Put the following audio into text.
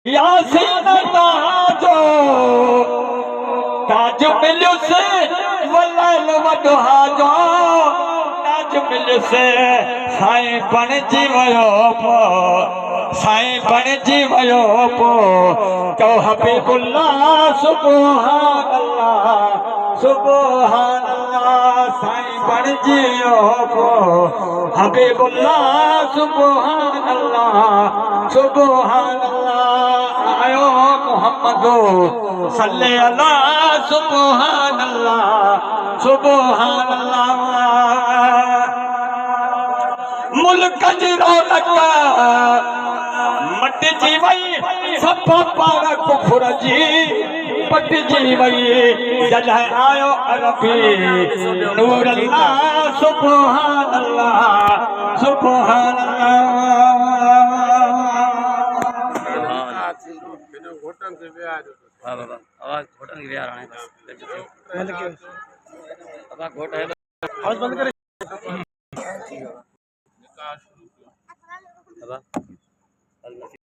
यासीन ताजो ताज मिलियो से वलाल वडहा जो ताज मिलियो से साईं बणजी वयो पो साईं बणजी वयो पो तो हबीबुल्लाह सुभान अल्लाह सुभान अल्लाह साईं बणजी वयो पो हबीबुल्लाह सुभान अल्लाह सुभान अल्लाह आयो मोहम्मदो सल्ले अला सुभान अल्लाह सुभान अल्लाह मुल्क जी रौनक मट जी वई सब पार कुफर जी पट जी वई जॾहिं आयो अरबी नूर अल्लाह सुभान अल्लाह सुभान अल्लाह आवाज घोटन की आ रहा है बस अब घोट है आवाज बंद करे अब